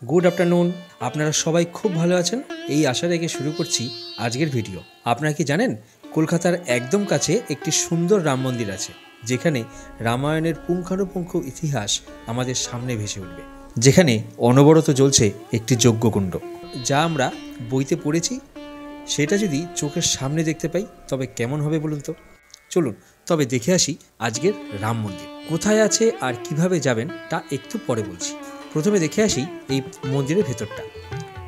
Good afternoon. আপনারা সবাই খুব ভালো আছেন এই আশা রেখে শুরু করছি আজকের ভিডিও। আপনারা কি জানেন কলকাতার একদম কাছে একটি সুন্দর রাম মন্দির আছে, যেখানে রামায়ণের পুঙ্খানুপুঙ্খ ইতিহাস আমাদের সামনে ভেসে উঠবে, যেখানে অনবরত জ্বলছে একটি যজ্ঞকুণ্ড। যা আমরা বইতে পড়েছি সেটা যদি চোখের সামনে দেখতে পাই তবে কেমন হবে বলুন তো। চলুন তবে দেখে আসি আজকের রাম মন্দির কোথায় আছে আর কিভাবে যাবেন তা একটু পরে বলছি। প্রথমে দেখে আসি এই মন্দিরের ভেতরটা।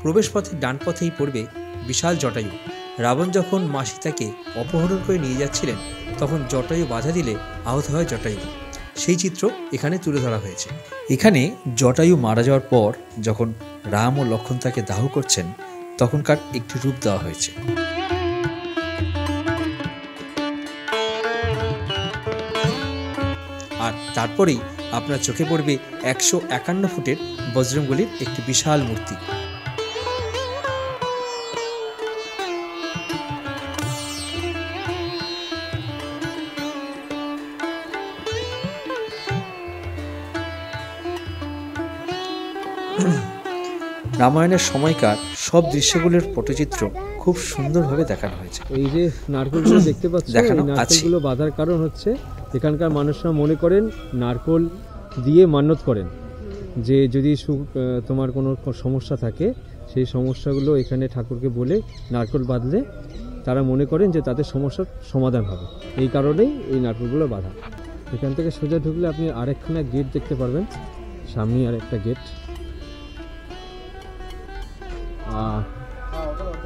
প্রবেশ পথের ডান পথেই পড়বে বিশাল জটায়ু। রাবণ যখন মা সীতাকে অপহরণ করে নিয়ে যাচ্ছিলেন তখন জটায়ু বাধা দিলে আহত হয় জটায়ু। সেই চিত্র এখানে তুলে ধরা হয়েছে। এখানে জটায়ু মারা যাওয়ার পর যখন রাম ও লক্ষ্মণ তাকে দাহ করছেন তখনকার একটি রূপ দেওয়া হয়েছে। আর তারপরেই আপনার চোখে পড়বে 151 ফুটের বজরংবলীর একটি বিশাল মূর্তি। রামায়ণের সময়কার সব দৃশ্যগুলোর পটচিত্র খুব সুন্দরভাবে দেখানো হয়েছে। এই যে নারকেলগুলো দেখতে পাচ্ছ, নারকেলগুলো বাঁধার কারণ হচ্ছে এখানকার মানুষরা মনে করেন নারকেল দিয়ে মান্যত করেন যে যদি তোমার কোনো সমস্যা থাকে সেই সমস্যাগুলো এখানে ঠাকুরকে বলে নারকেল বাঁধলে তারা মনে করেন যে তাদের সমস্যার সমাধান হবে। এই কারণেই এই নারকেলগুলো বাঁধা। এখান থেকে সোজা ঢুকলে আপনি আরেকখানা গেট দেখতে পারবেন, সামনেই আরেকটা গেট।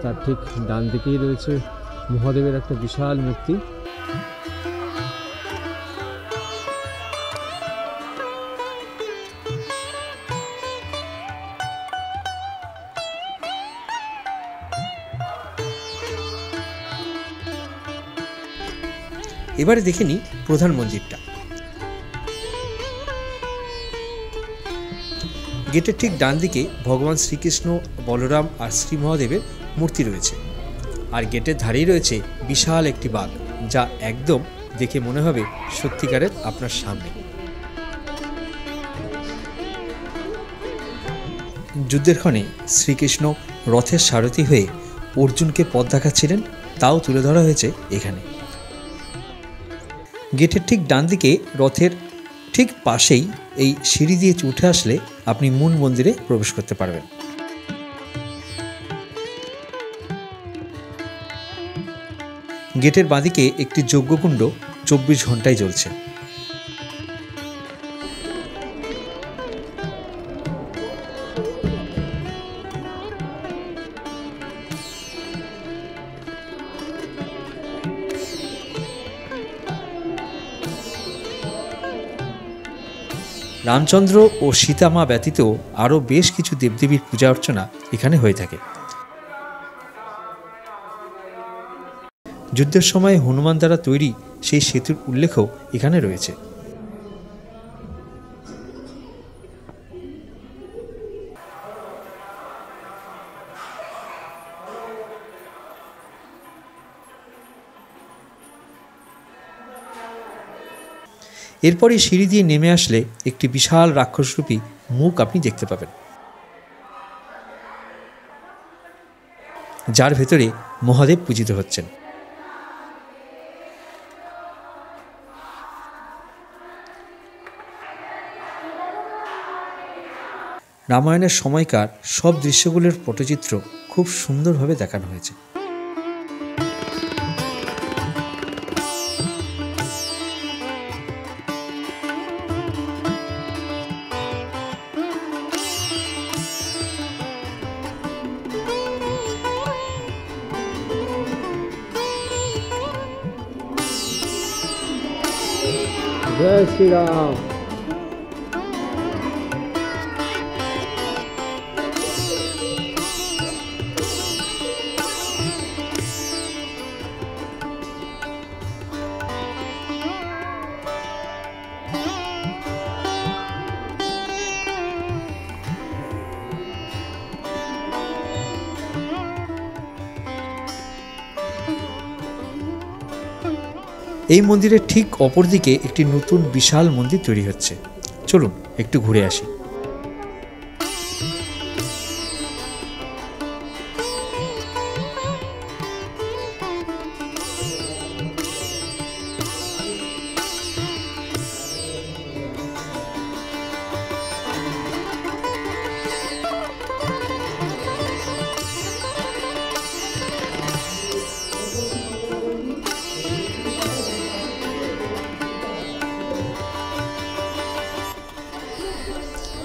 তার ঠিক ডান দিকেই রয়েছে মহাদেবের একটা বিশাল মূর্তি। এবারে দেখে নিই প্রধান মন্দিরটা। গেটের ঠিক ডান দিকে ভগবান শ্রীকৃষ্ণ, বলরাম আর শ্রী মহাদেবের মূর্তি রয়েছে। আর গেটের ধারেই রয়েছে বিশাল একটি বাঘ, যা একদম দেখে মনে হবে সত্যিকারের আপনার সামনে। যুদ্ধের ক্ষণে শ্রীকৃষ্ণ রথের সারথি হয়ে অর্জুনকে পথ দেখাচ্ছিলেন, তাও তুলে ধরা হয়েছে এখানে। গেটের ঠিক ডান দিকে রথের ঠিক পাশেই এই সিঁড়ি দিয়ে উঠে আসলে আপনি মূল মন্দিরে প্রবেশ করতে পারবেন। গেটের বাঁদিকে একটি যজ্ঞকুণ্ড 24 ঘন্টায় জ্বলছে। রামচন্দ্র ও সীতামা ব্যতীত আরও বেশ কিছু দেবদেবীর পূজা অর্চনা এখানে হয়ে থাকে। যুদ্ধের সময় হনুমান দ্বারা তৈরি সেই সেতুর উল্লেখও এখানে রয়েছে। এরপরই সিঁড়ি দিয়ে নেমে আসলে একটি বিশাল রাক্ষসরূপী মুখ আপনি দেখতে পাবেন, যার ভেতরে মহাদেব পূজিত হচ্ছেন। রামায়ণের সময়কার সব দৃশ্যগুলোর পটচিত্র খুব সুন্দরভাবে দেখানো হয়েছে। জয় শ্রীরাম। এই মন্দিরের ঠিক অপরদিকে একটি নতুন বিশাল মন্দির তৈরি হচ্ছে। চলুন একটু ঘুরে আসি।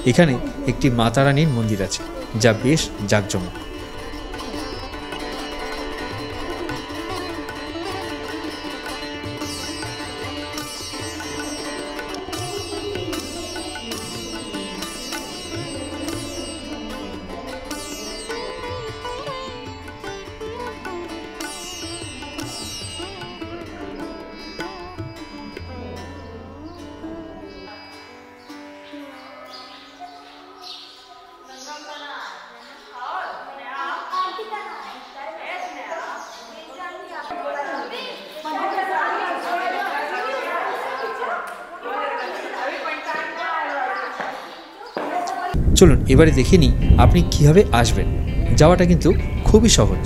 এখানে একটি মাতা রানীর মন্দির আছে, যা বেশ জাঁকজমক। চলুন এবারে দেখে নিই আপনি কিভাবে আসবেন। যাওয়াটা কিন্তু খুবই সহজ।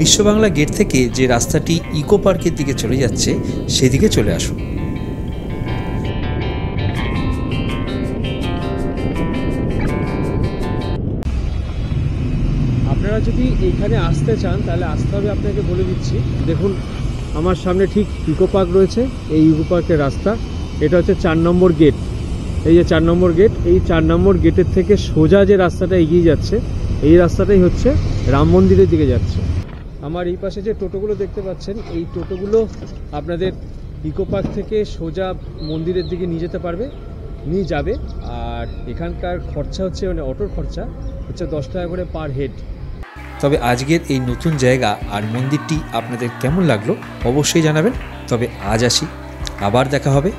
বিশ্ববাংলা গেট থেকে যে রাস্তাটি ইকো পার্কের দিকে চলে যাচ্ছে সেদিকে চলে আসুন। আপনারা যদি এইখানে আসতে চান তাহলে আসতে হবে, আপনাকে বলে দিচ্ছি। দেখুন আমার সামনে ঠিক ইকো পার্ক রয়েছে, এই ইকো পার্কের রাস্তা, এটা হচ্ছে 4 নম্বর গেট। এই যে 4 নম্বর গেট, এই 4 নম্বর গেটের থেকে সোজা যে রাস্তাটা এগিয়ে যাচ্ছে এই রাস্তাটাই হচ্ছে রাম মন্দিরের দিকে যাচ্ছে। আমার এই পাশে যে টোটোগুলো দেখতে পাচ্ছেন, এই টোটোগুলো আপনাদের ইকো পার্ক থেকে সোজা মন্দিরের দিকে নিয়ে যাবে। আর এখানকার খরচা হচ্ছে, মানে অটোর খরচা হচ্ছে 10 টাকা করে পার হেড। তবে আজকের এই নতুন জায়গা আর মন্দিরটি আপনাদের কেমন লাগলো অবশ্যই জানাবেন। তবে আজ আসি, আবার দেখা হবে